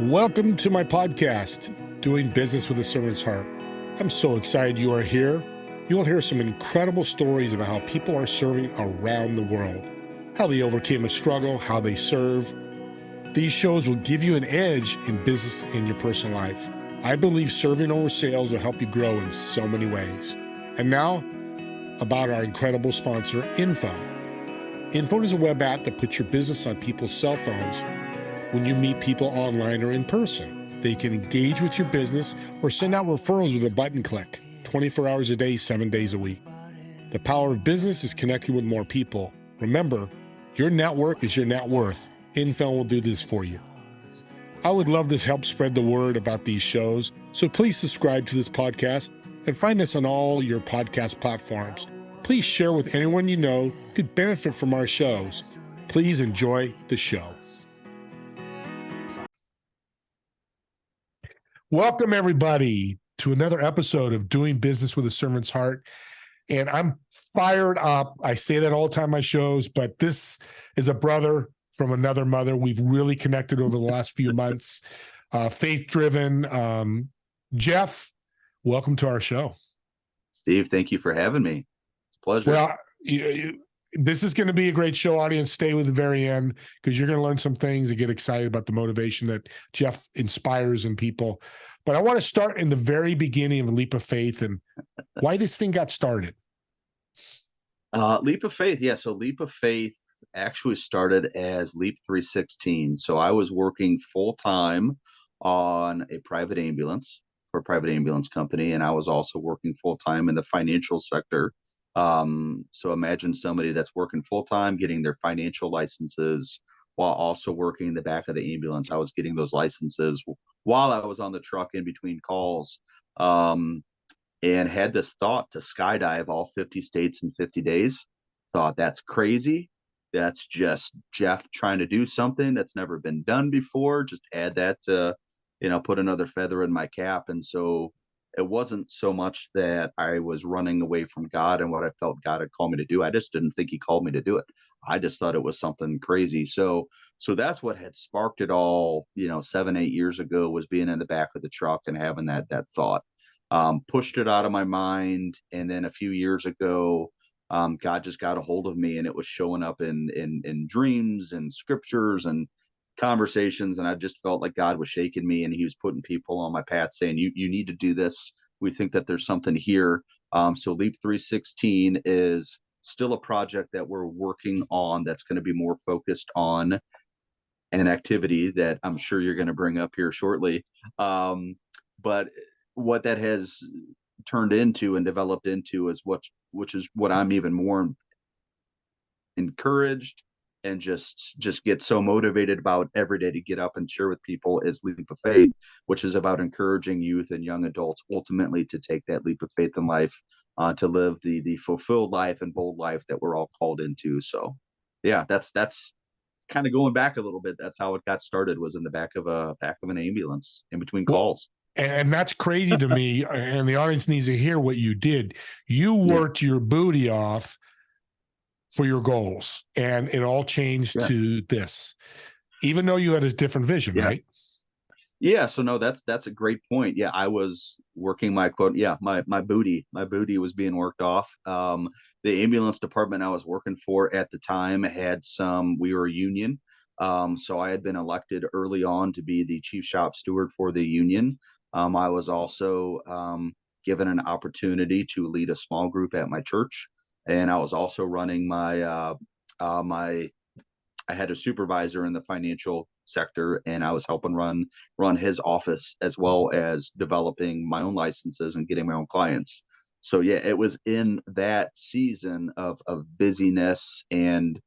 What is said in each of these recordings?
Welcome to my podcast, Doing Business with a Servant's Heart. I'm so excited you are here. You will hear some incredible stories about how people are serving around the world, how they overcame a struggle, how they serve. These shows will give you an edge in business and your personal life. I believe serving over sales will help you grow in so many ways. And now, about our incredible sponsor, Info. Info is a web app that puts your business on people's cell phones when you meet people online or in person. They can engage with your business or send out referrals with a button click, 24 hours a day, 7 days a week. The power of business is connecting with more people. Remember, your network is your net worth. Info will do this for you. I would love to help spread the word about these shows, so please subscribe to this podcast and find us on all your podcast platforms. Please share with anyone you know who could benefit from our shows. Please enjoy the show. Welcome, everybody, to another episode of Doing Business with a Servant's Heart. And I'm fired up. I say that all the time on my shows, but this is a brother from another mother. We've really connected over the last few months. Faith-driven. Jeff, welcome to our show. Steve, thank you for having me. It's a pleasure. Well, this is going to be a great show, audience. Stay with the very end because you're going to learn some things and get excited about the motivation that Jeff inspires in people. But I want to start in the very beginning of Leap of Faith and why this thing got started. Leap of Faith. Yeah. So Leap of Faith actually started as LEAP316. So I was working full time on a private ambulance for a private ambulance company. And I was also working full time in the financial sector. So imagine somebody that's working full time, getting their financial licenses while also working in the back of the ambulance. I was getting those licenses while I was on the truck in between calls, and had this thought to skydive all 50 states in 50 days. Thought that's crazy. That's just Jeff trying to do something that's never been done before. Just add that to, put another feather in my cap. And so it wasn't so much that I was running away from God and what I felt God had called me to do. I just didn't think he called me to do it. I just thought it was something crazy. So that's what had sparked it all, 7, 8 years ago, was being in the back of the truck and having that thought. Pushed it out of my mind. And then a few years ago, God just got a hold of me, and it was showing up in dreams and scriptures and conversations. And I just felt like God was shaking me, and he was putting people on my path saying, you need to do this. We think that there's something here. So LEAP316 is still a project that we're working on that's going to be more focused on an activity that I'm sure you're going to bring up here shortly. But what that has turned into and developed into is which is what I'm even more encouraged and just get so motivated about every day to get up and share with people is Leap of Faith, which is about encouraging youth and young adults ultimately to take that leap of faith in life, to live the fulfilled life and bold life that we're all called into. So yeah, that's kind of going back a little bit. That's how it got started, was in the back of an ambulance in between calls. And that's crazy to me. And the audience needs to hear what you did. You worked your booty off for your goals, and it all changed to this, even though you had a different vision, right? Yeah. So no, that's a great point. Yeah. I was working my quote. Yeah. My booty was being worked off. The ambulance department I was working for at the time we were a union. So I had been elected early on to be the chief shop steward for the union. I was also given an opportunity to lead a small group at my church. And I was also running I had a supervisor in the financial sector, and I was helping run his office, as well as developing my own licenses and getting my own clients. So yeah, it was in that season of busyness and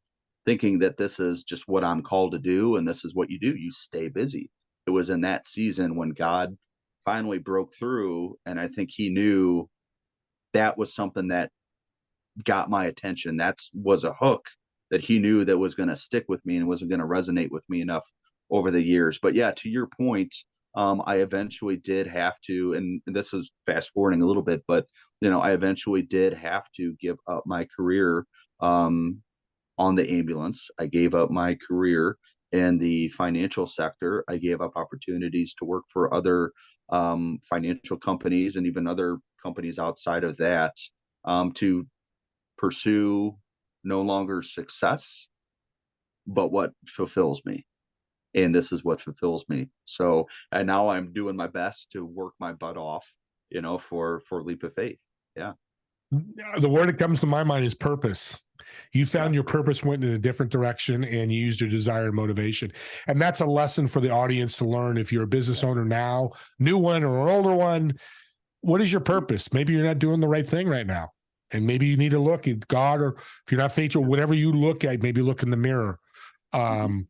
thinking that this is just what I'm called to do, and this is what you do. You stay busy. It was in that season when God finally broke through, and I think he knew that was something that got my attention. That was a hook that he knew that was going to stick with me and wasn't going to resonate with me enough over the years. But yeah, to your point, I eventually did have to, and this is fast forwarding a little bit, but I eventually did have to give up my career on the ambulance. I gave up my career in the financial sector. I gave up opportunities to work for other financial companies and even other companies outside of that, to pursue no longer success, but what fulfills me. And this is what fulfills me. So, and now I'm doing my best to work my butt off, for Leap of Faith. Yeah. The word that comes to my mind is purpose. You Yeah. found your purpose, went in a different direction, and you used your desire and motivation. And that's a lesson for the audience to learn. If you're a business Yeah. owner now, new one or an older one, what is your purpose? Maybe you're not doing the right thing right now. And maybe you need to look at God, or if you're not faithful, whatever you look at, maybe look in the mirror. Um,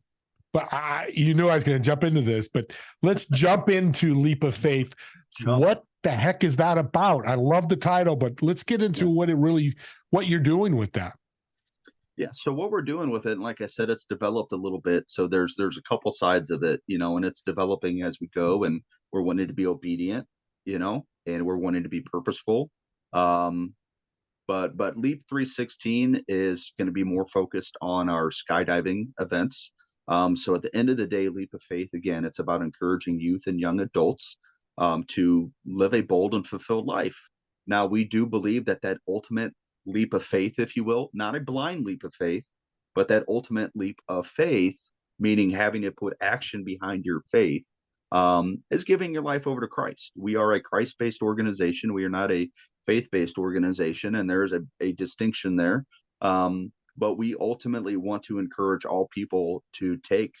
but you knew I was going to jump into this, but let's jump into Leap of Faith. Jump. What the heck is that about? I love the title, but let's get into Yeah. what you're doing with that. Yeah. So what we're doing with it, and like I said, it's developed a little bit. So there's a couple sides of it, and it's developing as we go, and we're wanting to be obedient, and we're wanting to be purposeful. Um, but Leap 316 is going to be more focused on our skydiving events. So at the end of the day, Leap of Faith, again, it's about encouraging youth and young adults to live a bold and fulfilled life. Now, we do believe that that ultimate leap of faith, if you will, not a blind leap of faith, but that ultimate leap of faith, meaning having to put action behind your faith, is giving your life over to Christ. We are a Christ-based organization. We are not a faith-based organization, and there is a distinction there. But we ultimately want to encourage all people to take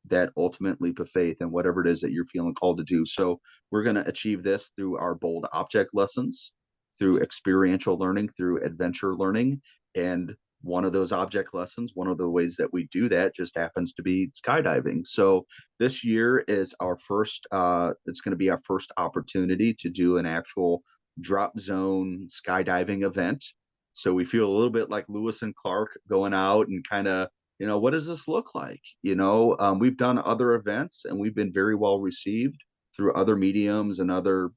that ultimate leap of faith and whatever it is that you're feeling called to do. So we're going to achieve this through our bold object lessons, through experiential learning, through adventure learning. And one of those object lessons, one of the ways that we do that just happens to be skydiving. So this year is our first, it's going to be our first opportunity to do an actual drop zone skydiving event. So we feel a little bit like Lewis and Clark going out and kind of, what does this look like? We've done other events and we've been very well received through other mediums and other,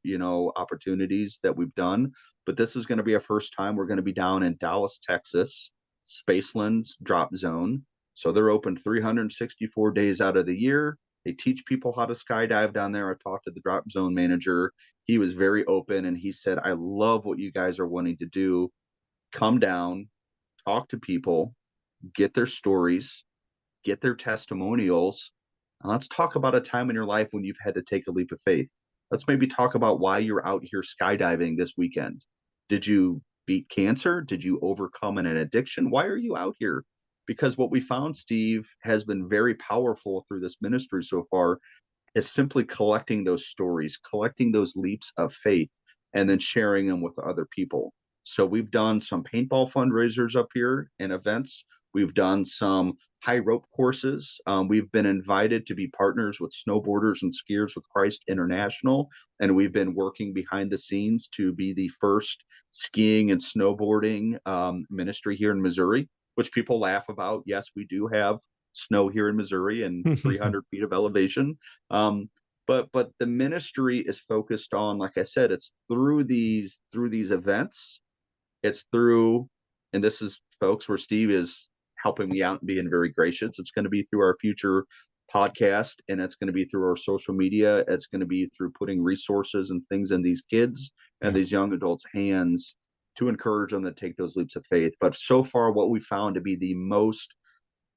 opportunities that we've done. But this is going to be our first time. We're going to be down in Dallas, Texas, Spaceland's drop zone. So they're open 364 days out of the year. They teach people how to skydive down there. I talked to the drop zone manager. He was very open and he said, I love what you guys are wanting to do. Come down, talk to people, get their stories, get their testimonials. And let's talk about a time in your life when you've had to take a leap of faith. Let's maybe talk about why you're out here skydiving this weekend. Did you beat cancer? Did you overcome an addiction? Why are you out here? Because what we found, Steve, has been very powerful through this ministry so far is simply collecting those stories, collecting those leaps of faith, and then sharing them with other people. So we've done some paintball fundraisers up here and events. We've done some high rope courses. We've been invited to be partners with Snowboarders and Skiers with Christ International, and we've been working behind the scenes to be the first skiing and snowboarding ministry here in Missouri, which people laugh about. Yes, we do have snow here in Missouri and 300 feet of elevation. But the ministry is focused on, like I said, it's through these events. It's through, and this is folks where Steve is helping me out and being very gracious. It's going to be through our future podcast, and it's going to be through our social media. It's going to be through putting resources and things in these kids and these young adults' hands to encourage them to take those leaps of faith. But so far, what we found to be the most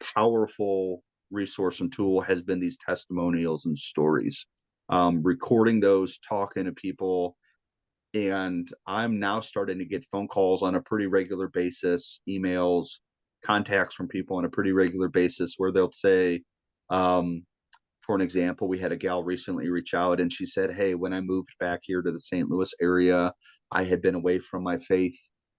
powerful resource and tool has been these testimonials and stories, recording those, talking to people. And I'm now starting to get phone calls on a pretty regular basis, emails, contacts from people on a pretty regular basis where they'll say, for an example, we had a gal recently reach out and she said, hey, when I moved back here to the St. Louis area, I had been away from my faith.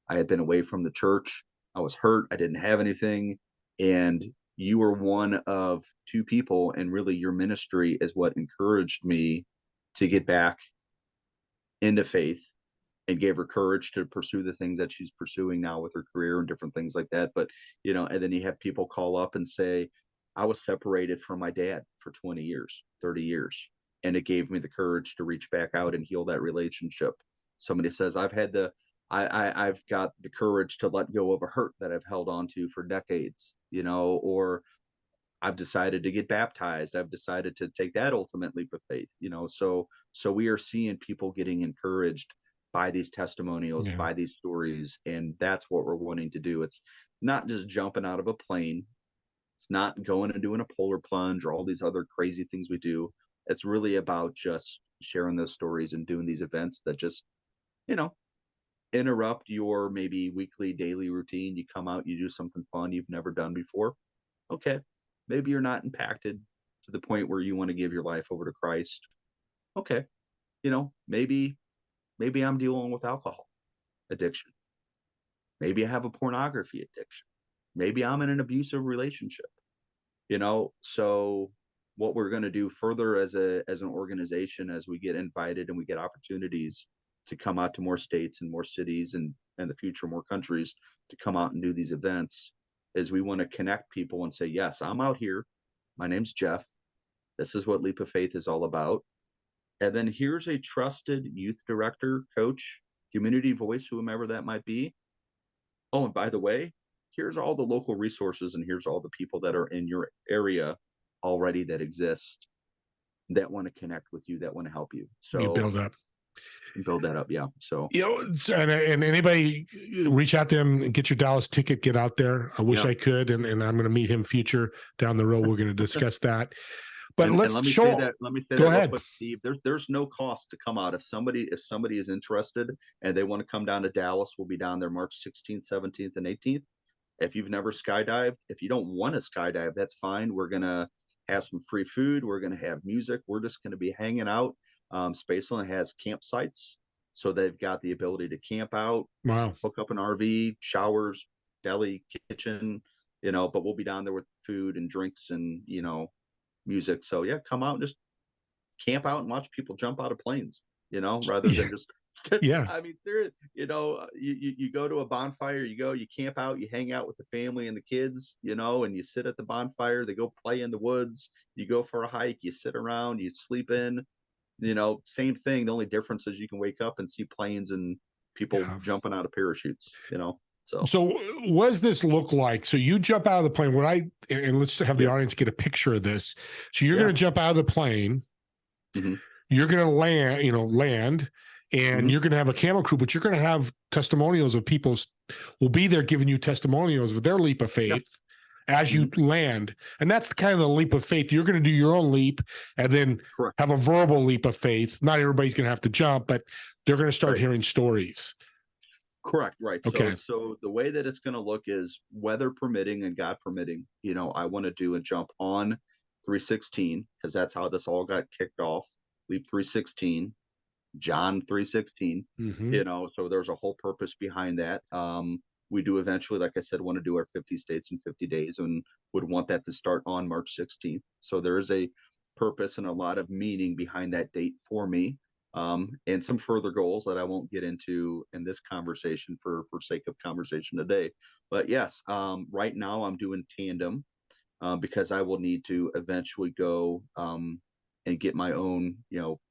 I had been away from the church. I was hurt. I didn't have anything. And you were one of two people. And really, your ministry is what encouraged me to get back into faith and gave her courage to pursue the things that she's pursuing now with her career and different things like that. But, and then you have people call up and say, I was separated from my dad for 20 years, 30 years, and it gave me the courage to reach back out and heal that relationship. Somebody says, I've got the courage to let go of a hurt that I've held on to for decades, or I've decided to get baptized. I've decided to take that ultimate leap of faith, so we are seeing people getting encouraged by these testimonials, Yeah. by these stories, and that's what we're wanting to do. It's not just jumping out of a plane. It's not going and doing a polar plunge or all these other crazy things we do. It's really about just sharing those stories and doing these events that just, you know, interrupt your maybe weekly, daily routine. You come out, you do something fun you've never done before. Okay. Maybe you're not impacted to the point where you want to give your life over to Christ. Okay. Maybe I'm dealing with alcohol addiction. Maybe I have a pornography addiction. Maybe I'm in an abusive relationship. So what we're going to do further as an organization, as we get invited and we get opportunities to come out to more states and more cities, and in the future more countries to come out and do these events, is we want to connect people and say, yes, I'm out here, my name's Jeff, this is what Leap of Faith is all about, and then here's a trusted youth director, coach, community voice, whomever that might be. Oh, and by the way, here's all the local resources and here's all the people that are in your area already that exist, that want to connect with you, that want to help you. You So build up. build that up. Yeah. So, And anybody reach out to him and get your Dallas ticket, get out there. I wish yeah. I could. And I'm going to meet him future down the road. We're going to discuss that. But And let's let me show. say that. Let me say Go that real ahead. quick, Steve. There's no cost to come out. If somebody is interested and they want to come down to Dallas, we'll be down there March 16th, 17th, and 18th. If you've never skydived, if you don't want to skydive, that's fine. We're gonna have some free food. We're gonna have music. We're just gonna be hanging out. Spaceland has campsites, so they've got the ability to camp out, Wow. hook up an RV, showers, deli, kitchen, but we'll be down there with food and drinks and music. So yeah, come out and just camp out and watch people jump out of planes, rather than just Yeah. I mean, you go to a bonfire, you camp out, you hang out with the family and the kids, and you sit at the bonfire, they go play in the woods, you go for a hike, you sit around, you sleep in, same thing. The only difference is you can wake up and see planes and people jumping out of parachutes, So what does this look like? So you jump out of the plane. And let's have the audience get a picture of this. So you're going to jump out of the plane. Mm-hmm. You're going to land, and you're going to have a camera crew, but you're going to have testimonials of people will be there giving you testimonials of their leap of faith as you land. And that's kind of the leap of faith. You're going to do your own leap and then have a verbal leap of faith. Not everybody's going to have to jump, but they're going to start hearing stories. Correct. Right. Okay. So the way that it's going to look is, weather permitting and God permitting, I want to do a jump on 316, because that's how this all got kicked off. Leap 316, John 316, so there's a whole purpose behind that. We do eventually, like I said, want to do our 50 states in 50 days and would want that to start on March 16th. So there is a purpose and a lot of meaning behind that date for me. And some further goals that I won't get into in this conversation for sake of conversation today. But yes, right now I'm doing tandem because I will need to eventually go and get my own,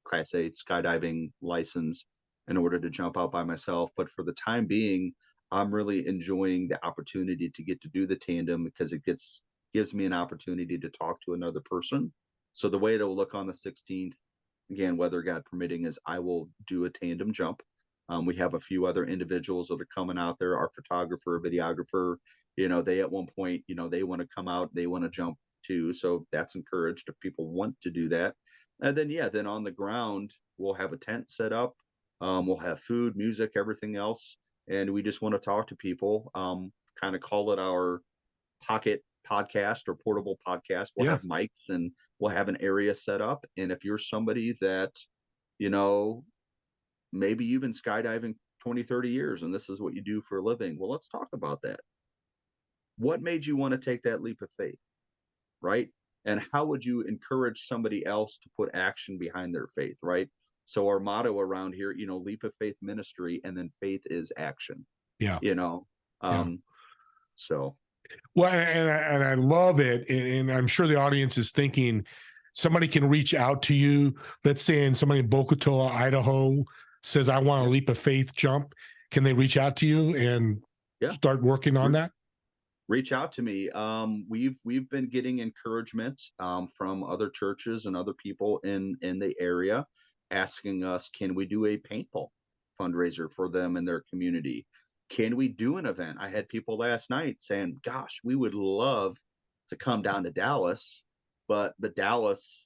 Class A skydiving license in order to jump out by myself. But for the time being, I'm really enjoying the opportunity to get to do the tandem, because it gives me an opportunity to talk to another person. So the way it'll look on the 16th, again, weather God permitting, is I will do a tandem jump. We have a few other individuals that are coming out there, our photographer, videographer, they at one point, they want to come out, they want to jump too. So that's encouraged if people want to do that. And then on the ground, we'll have a tent set up. We'll have food, music, everything else. And we just want to talk to people, kind of call it our pocket podcast or portable podcast. We'll have mics and we'll have an area set up. And if you're somebody that, maybe you've been skydiving 20, 30 years and this is what you do for a living, well, let's talk about that. What made you want to take that leap of faith, right? And how would you encourage somebody else to put action behind their faith, right? So our motto around here, leap of faith ministry, and then faith is action. Yeah. So. Well, and I love it. And I'm sure the audience is thinking, somebody can reach out to you. Let's say somebody in Bocotola, Idaho says, I want a leap of faith jump. Can they reach out to you and start working on that? reach out to me. We've been getting encouragement from other churches and other people in the area asking us, can we do a paintball fundraiser for them in their community? Can we do an event? I had people last night saying, gosh, we would love to come down to Dallas, but the Dallas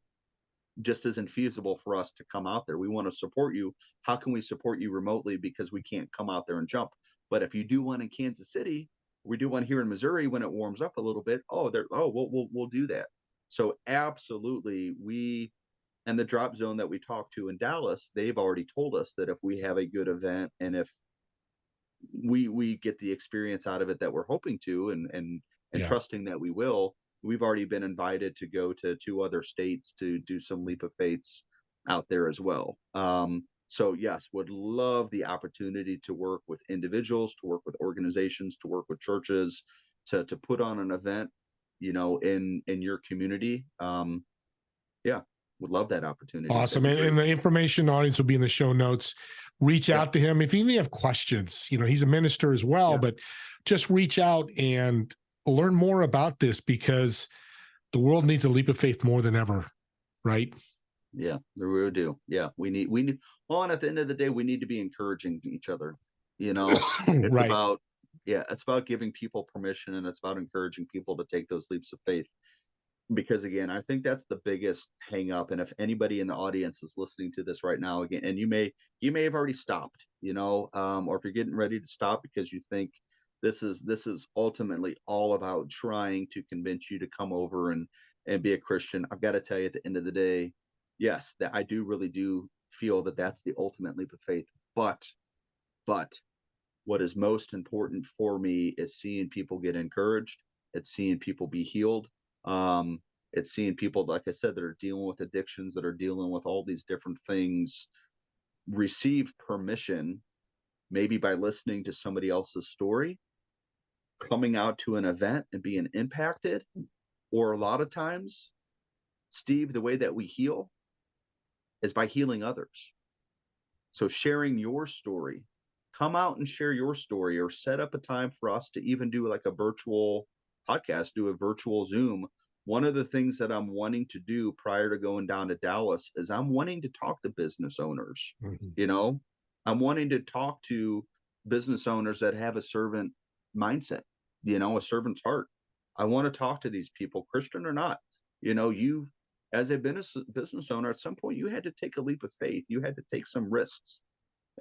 just isn't feasible for us to come out there. We want to support you. How can we support you remotely because we can't come out there and jump? But if you do one in Kansas City, we do one here in Missouri when it warms up a little bit. We'll do that. So absolutely, we and the drop zone that we talked to in Dallas, they've already told us that if we have a good event and if we get the experience out of it that we're hoping to and Yeah. trusting that we will, we've already been invited to go to 2 other states to do some leap of faiths out there as well. So yes, would love the opportunity to work with individuals, to work with organizations, to work with churches, to put on an event, in your community. Yeah, would love that opportunity. That'd Awesome. be And great. the information audience will be in the show notes. Reach Yeah, out to him. If you even have questions, he's a minister as well, yeah, but just reach out and learn more about this because the world needs a leap of faith more than ever, right? yeah. We do. Yeah, we need. Well, and at the end of the day, we need to be encouraging each other. You know, it's Right. about yeah, it's about giving people permission, and it's about encouraging people to take those leaps of faith. Because again, I think that's the biggest hang up. And if anybody in the audience is listening to this right now, again, and you may have already stopped, or if you're getting ready to stop because you think this is ultimately all about trying to convince you to come over and be a Christian. I've got to tell you, at the end of the day, yes, that I do really do feel that that's the ultimate leap of faith. But what is most important for me is seeing people get encouraged. It's seeing people be healed. Um, it's seeing people, like I said, that are dealing with addictions, that are dealing with all these different things, receive permission, maybe by listening to somebody else's story, coming out to an event and being impacted. Or a lot of times, Steve, the way that we heal is by healing others. So sharing your story, come out and share your story, or set up a time for us to even do like a virtual podcast, do a virtual Zoom. One of the things that I'm wanting to do prior to going down to Dallas is I'm wanting to talk to business owners. Mhm. You know, I'm wanting to talk to business owners that have a servant mindset, a servant's heart. I want to talk to these people, Christian or not. You as a business owner, at some point you had to take a leap of faith. You had to take some risks.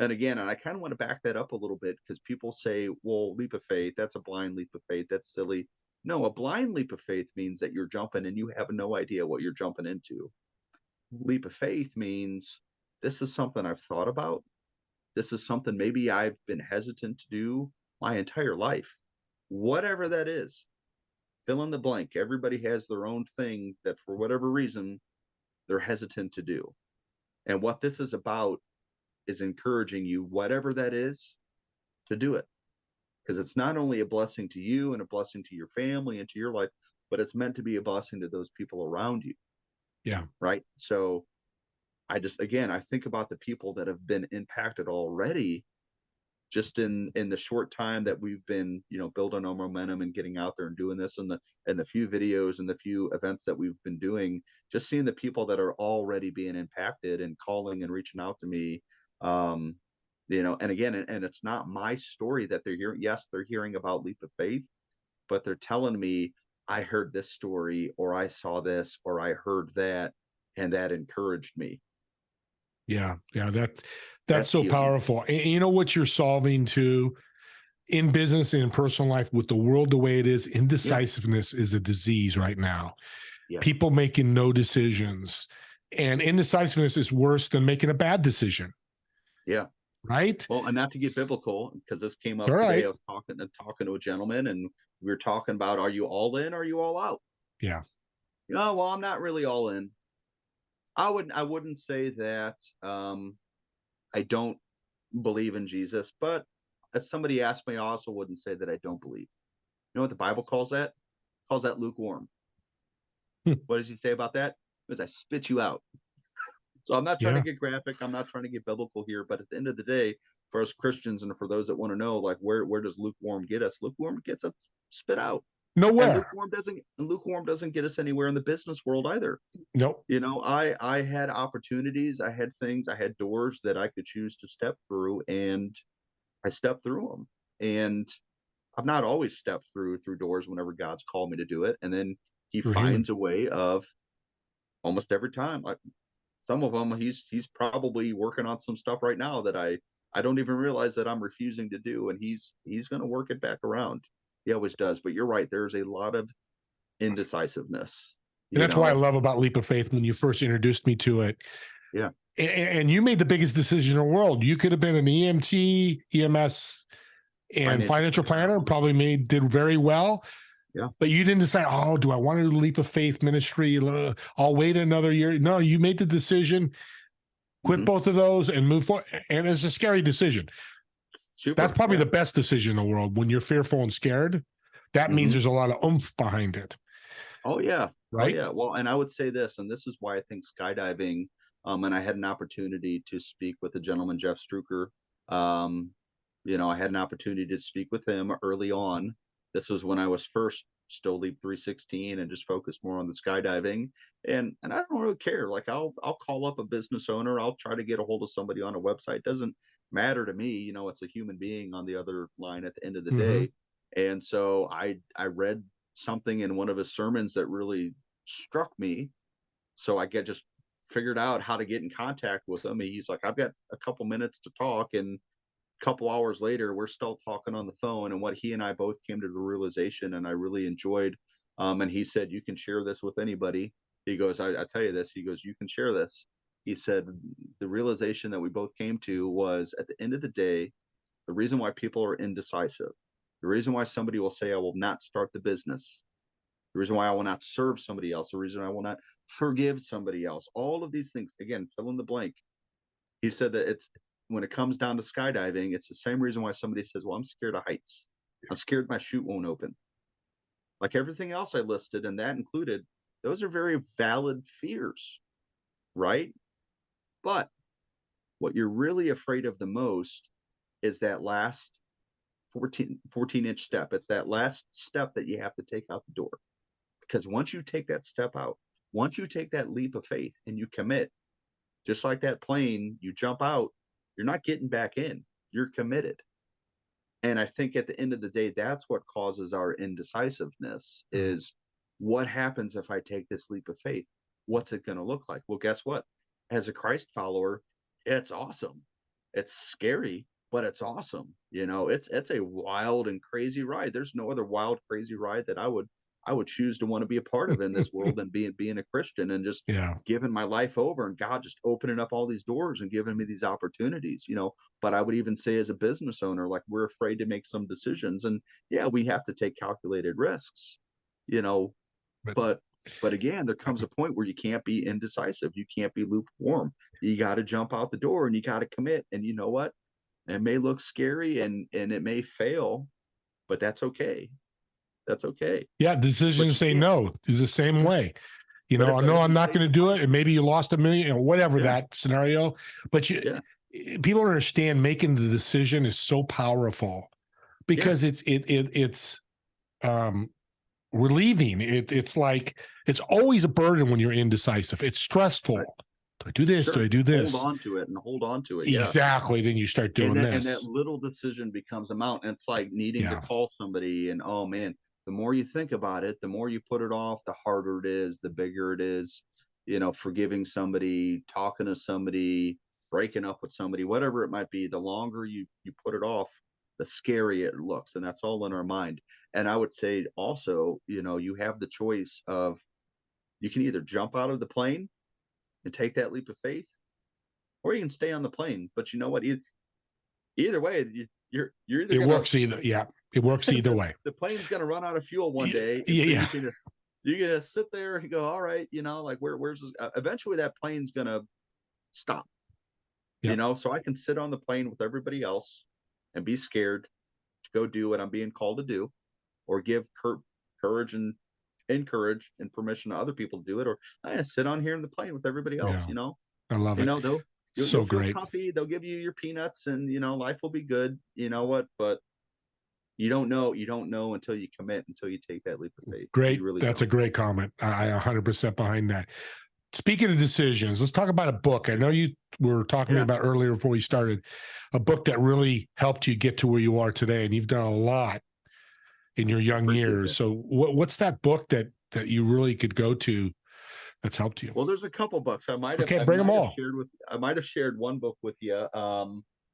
And again, and I kind of want to back that up a little bit because people say, well, leap of faith, that's a blind leap of faith. That's silly. No, a blind leap of faith means that you're jumping and you have no idea what you're jumping into. Leap of faith means this is something I've thought about. This is something maybe I've been hesitant to do my entire life. Whatever that is, fill in the blank. Everybody has their own thing that for whatever reason they're hesitant to do. And what this is about is encouraging you, whatever that is, to do it. Because it's not only a blessing to you and a blessing to your family and to your life, but it's meant to be a blessing to those people around you. Yeah. Right. So I think about the people that have been impacted already just in the short time that we've been, building our momentum and getting out there and doing this, and the few videos and the few events that we've been doing, just seeing the people that are already being impacted and calling and reaching out to me. um and again, and it's not my story that they're hearing. Yes, they're hearing about leap of faith, but they're telling me, I heard this story, or I saw this, or I heard that, and that encouraged me. Yeah. Yeah. That's That's so healing. powerful. And you know what you're solving too in business and in personal life with the world the way it is, Yeah. indecisiveness is a disease right now. Yeah. People making no decisions. And indecisiveness is worse than making a bad decision, Yeah. right? Well, and not to get biblical, because this came All up today. I right. was talking to a gentleman, and we were talking about, are you all in? Or are you all out? Yeah. Oh, well, I'm not really all in. I wouldn't say that I don't believe in Jesus, but if somebody asked me, I also wouldn't say that I don't believe. You know what the Bible calls that? It calls that lukewarm. What does he say about that? Because I spit you out. So I'm not trying to Yeah. get graphic. I'm not trying to get biblical here. But at the end of the day, for us Christians and for those that want to know, like, where does lukewarm get us? Lukewarm gets us spit out. And Nowhere. lukewarm doesn't get us anywhere in the business world either. Nope. You know, I had opportunities, I had things, I had doors that I could choose to step through, and I stepped through them. And I've not always stepped through doors whenever God's called me to do it. And then he We're human. finds a way of almost every time. Like some of them, he's probably working on some stuff right now that I don't even realize that I'm refusing to do, and he's going to work it back around. He always does. But you're right. There's a lot of indecisiveness. And You that's what I know. love about Leap of Faith when you first introduced me to it. Yeah. And you made the biggest decision in the world. You could have been an EMT, EMS, and financial planner, probably did very well. Yeah. But you didn't decide, oh, do I want to do Leap of Faith ministry? I'll wait another year. No, you made the decision, quit both of those and move forward. And it's a scary decision. Super. That's probably the best decision in the world. When you're fearful and scared, that means there's a lot of oomph behind it. Oh, yeah. Right. Oh, yeah. Well, and I would say this, and this is why I think skydiving, and I had an opportunity to speak with the gentleman, Jeff Struker. You know, I had an opportunity to speak with him early on. This was when I was first still LEAP316 and just focused more on the skydiving. And I don't really care. Like I'll call up a business owner. I'll try to get a hold of somebody on a website. It doesn't matter to me. You know, it's a human being on the other line at the end of the day. And so I read something in one of his sermons that really struck me. So I just figured out how to get in contact with him. He's like, I've got a couple minutes to talk, and a couple hours later, we're still talking on the phone. And what he and I both came to the realization, and I really enjoyed. And he said, you can share this with anybody. He goes, I tell you this. He goes, you can share this. He said, the realization that we both came to was at the end of the day, the reason why people are indecisive, the reason why somebody will say, I will not start the business, the reason why I will not serve somebody else, the reason I will not forgive somebody else, all of these things, again, fill in the blank. He said that it's when it comes down to skydiving, it's the same reason why somebody says, well, I'm scared of heights. I'm scared my chute won't open. Like everything else I listed, and that included, those are very valid fears, right? But what you're really afraid of the most is that last 14-inch step. It's that last step that you have to take out the door. Because once you take that step out, once you take that leap of faith and you commit, just like that plane, you jump out, you're not getting back in. You're committed. And I think at the end of the day, that's what causes our indecisiveness is what happens if I take this leap of faith? What's it going to look like? Well, guess what? As a Christ follower, it's awesome. It's scary, but it's awesome. You know, it's a wild and crazy ride. There's no other wild, crazy ride that I would choose to want to be a part of in this world than being a Christian and just giving my life over, and God just opening up all these doors and giving me these opportunities, you know. But I would even say as a business owner, like we're afraid to make some decisions, and we have to take calculated risks, you know, but again, there comes a point where you can't be indecisive. You can't be lukewarm. You got to jump out the door and you got to commit. And you know what? It may look scary and it may fail, but that's okay. That's okay. Yeah, decision to say no is the same way. You know, I know I'm not going to do it, and maybe you lost $1 million, or whatever that scenario. But people don't understand making the decision is so powerful because it's relieving. It's like it's always a burden when you're indecisive. It's stressful. Right. Do I do this? Do I do this? Hold on to it. Exactly. Then you start doing this. And that little decision becomes a mountain. It's like needing to call somebody, and oh man, the more you think about it, the more you put it off, the harder it is, the bigger it is. You know, forgiving somebody, talking to somebody, breaking up with somebody, whatever it might be, the longer you put it off, the scarier it looks. And that's all in our mind. And I would say also, you know, you have the choice of, you can either jump out of the plane and take that leap of faith, or you can stay on the plane. But you know what? Either way, you're either works either. Yeah, it works either way. The plane's going to run out of fuel one day. Yeah. You're going to sit there and go, all right, you know, like where's this? Eventually that plane's going to stop. Yep. You know, so I can sit on the plane with everybody else and be scared to go do what I'm being called to do, or give courage and encourage and permission to other people to do it, or I sit on here in the plane with everybody else. You know, I love it. You know, you'll feel great. comfy. They'll give you your peanuts, and you know, life will be good. You know what? But You don't know until you commit, until you take that leap of faith. You Great. really That's a don't. great comment. I 100% behind that. Speaking of decisions, let's talk about a book. I know you were talking to me Yeah, about earlier before we started, a book that really helped you get to where you are today, and you've done a lot in your young appreciate years. that. So, what's that book that you really could go to that's helped you? Well, there's a couple books Okay, bring them all. I might have shared one book with you.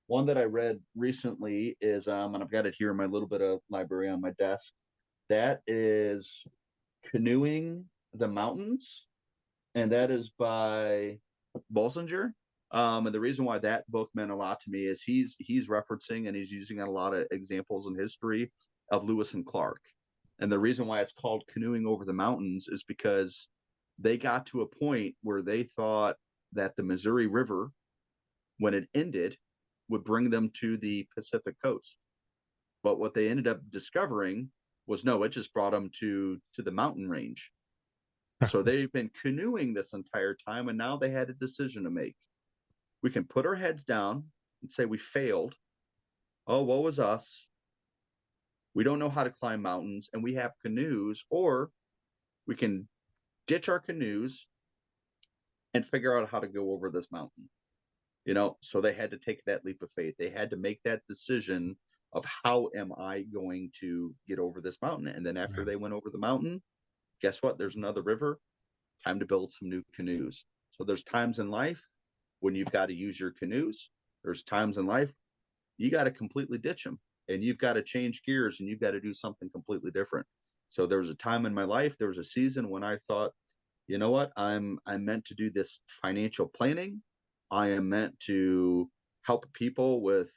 One that I read recently is and I've got it here in my little bit of library on my desk. That is Canoeing the Mountains, and that is by Bolsinger. And the reason why that book meant a lot to me is he's referencing and he's using a lot of examples in history of Lewis and Clark. And the reason why it's called Canoeing Over the Mountains is because they got to a point where they thought that the Missouri River, when it ended, would bring them to the Pacific coast. But what they ended up discovering was no, it just brought them to the mountain range. So they've been canoeing this entire time, and now they had a decision to make. We can put our heads down and say we failed. Oh, woe was us. We don't know how to climb mountains, and we have canoes, or we can ditch our canoes and figure out how to go over this mountain. So they had to take that leap of faith. They had to make that decision of how am I going to get over this mountain? And then after they went over the mountain, guess what? There's another river. Time to build some new canoes. So there's times in life when you've got to use your canoes. There's times in life you got to completely ditch them, and you've got to change gears, and you've got to do something completely different. So there was a time in my life, there was a season when I thought, you know what, I'm meant to do this financial planning. I am meant to help people with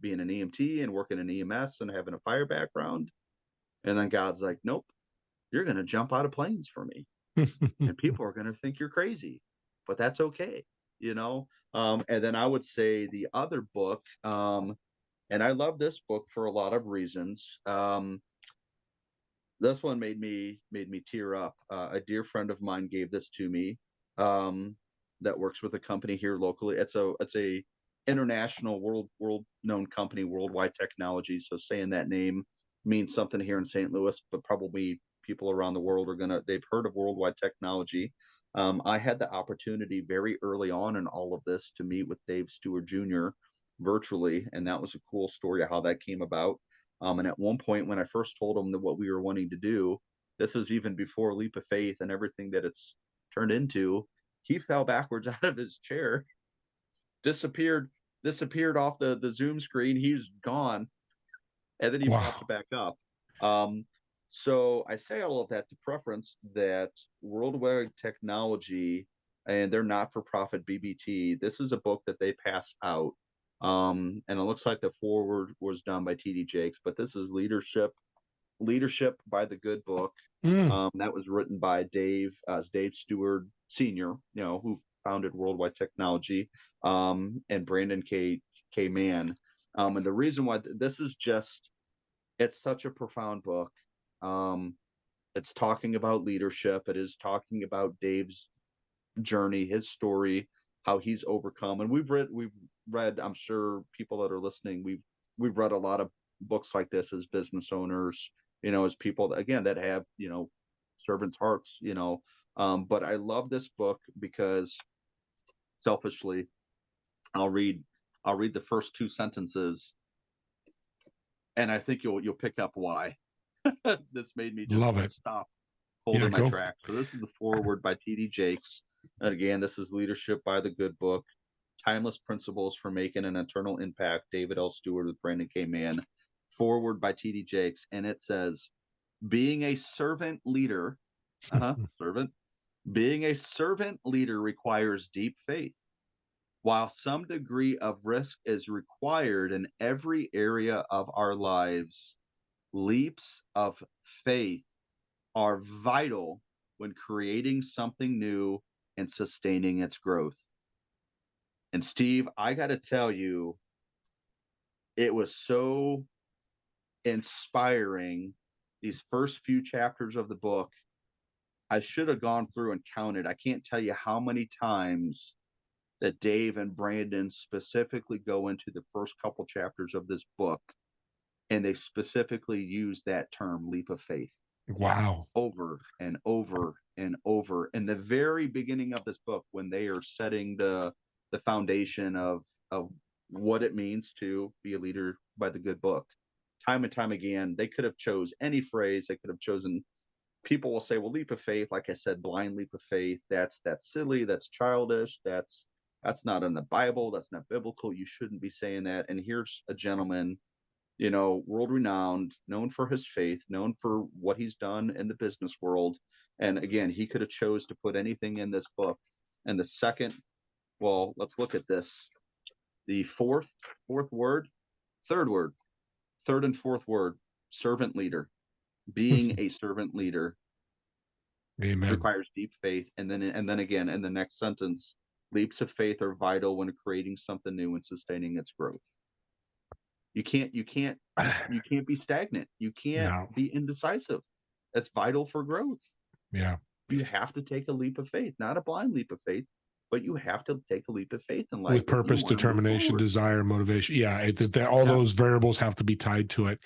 being an EMT and working in EMS and having a fire background. And then God's like, nope, you're going to jump out of planes for me, and people are going to think you're crazy, but that's okay. And then I would say the other book, and I love this book for a lot of reasons. This one made me tear up. A dear friend of mine gave this to me. That works with a company here locally. It's a international world known company, Worldwide Technology. So saying that name means something here in St. Louis, but probably people around the world they've heard of Worldwide Technology. I had the opportunity very early on in all of this to meet with Dave Stewart Jr. virtually, and that was a cool story of how that came about. And at one point, when I first told him that what we were wanting to do, this was even before Leap of Faith and everything that it's turned into, he fell backwards out of his chair, disappeared, disappeared off the Zoom screen. He's gone, and then he popped Wow. back up. Um, so I say all of that to preference that Worldwide Technology and their not-for-profit BBT, this is a book that they pass out. And it looks like the foreword was done by TD Jakes, but this is Leadership by the Good Book. Mm. That was written by Dave Stewart Sr., who founded Worldwide Technology, and Brandon K. Mann. And the reason why this is it's such a profound book. It's talking about leadership. It is talking about Dave's journey, his story, how he's overcome. And we've read, I'm sure people that are listening, we've read a lot of books like this as business owners, as people that, again, that have, servants' hearts, but I love this book because selfishly, I'll read the first two sentences, and I think you'll pick up why. This made me just Love it. stop Yeah, holding my go. tracks. So this is the foreword by TD Jakes. And again, this is Leadership by the Good Book. Timeless Principles for Making an Eternal Impact. David L. Stewart with Brandon K. Mann. Foreword by TD Jakes. And it says, being a servant leader, being a servant leader requires deep faith. While some degree of risk is required in every area of our lives, leaps of faith are vital when creating something new and sustaining its growth. And Steve, I got to tell you, it was so inspiring. These first few chapters of the book, I should have gone through and counted. I can't tell you how many times that Dave and Brandon specifically go into the first couple chapters of this book And they specifically use that term, leap of faith, Wow. over and over and over. In the very beginning of this book, when they are setting the foundation of what it means to be a leader by the good book, time and time again, they could have chose any phrase. They could have chosen. People will say, well, leap of faith, like I said, blind leap of faith, that's silly, that's childish, that's not in the Bible, that's not biblical, you shouldn't be saying that. And here's a gentleman, world renowned, known for his faith, known for what he's done in the business world. And again, he could have chose to put anything in this book. And the second, well, let's look at this. The fourth word, third word, third and fourth word, servant leader. Being a servant leader Amen. requires deep faith. And then again, in the next sentence, leaps of faith are vital when creating something new and sustaining its growth. You can't be stagnant. You can't No. be indecisive. That's vital for growth. Yeah. You have to take a leap of faith, not a blind leap of faith, but you have to take a leap of faith in life With purpose, determination, desire, motivation. Yeah. All those variables have to be tied to it.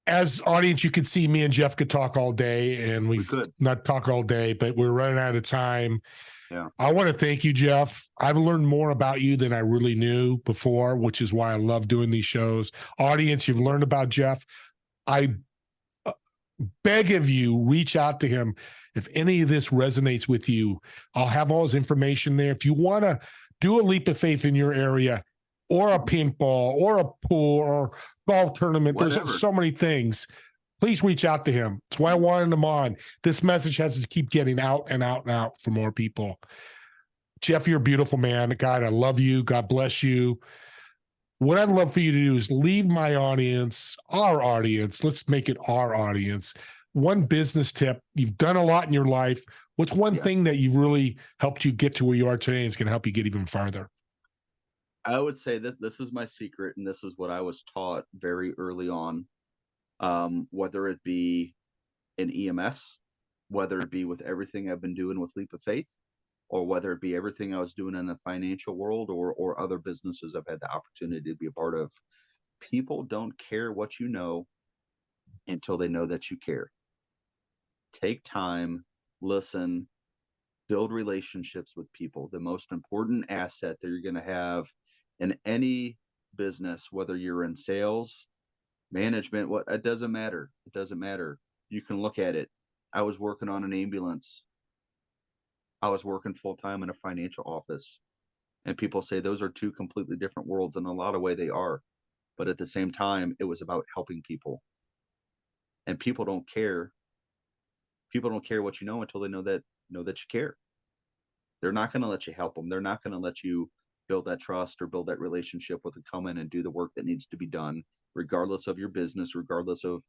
As audience, you can see me and Jeff could talk all day, and we could not talk all day, but we're running out of time. Yeah. I want to thank you, Jeff. I've learned more about you than I really knew before, which is why I love doing these shows. Audience, you've learned about Jeff. I beg of you, reach out to him. If any of this resonates with you, I'll have all his information there. If you want to do a leap of faith in your area, or a paintball, or a pool, or golf tournament, whatever. There's so many things. Please reach out to him. That's why I wanted him on. This message has to keep getting out and out and out for more people. Jeff, you're a beautiful man. God, I love you. God bless you. What I'd love for you to do is leave my audience, our audience, let's make it our audience, one business tip. You've done a lot in your life. What's one thing that you really helped you get to where you are today and is going to help you get even farther? I would say that this is my secret, and this is what I was taught very early on. Whether it be in EMS, whether it be with everything I've been doing with Leap of Faith, or whether it be everything I was doing in the financial world or other businesses I've had the opportunity to be a part of. People don't care what you know until they know that you care. Take time, listen, build relationships with people. The most important asset that you're going to have in any business, whether you're in sales, management, it doesn't matter. It doesn't matter. You can look at it. I was working on an ambulance. I was working full time in a financial office. And people say those are two completely different worlds. In a lot of way they are. But at the same time, it was about helping people. And people don't care. People don't care what you know until they know that you care. They're not going to let you help them. They're not going to let you build that trust or build that relationship with them, come in and do the work that needs to be done, regardless of your business, regardless of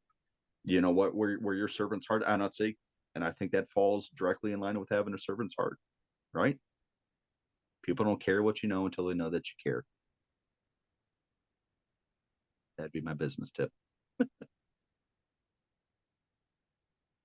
where your servant's heart. I'm not saying, and I think that falls directly in line with having a servant's heart, right? People don't care what you know until they know that you care. That'd be my business tip.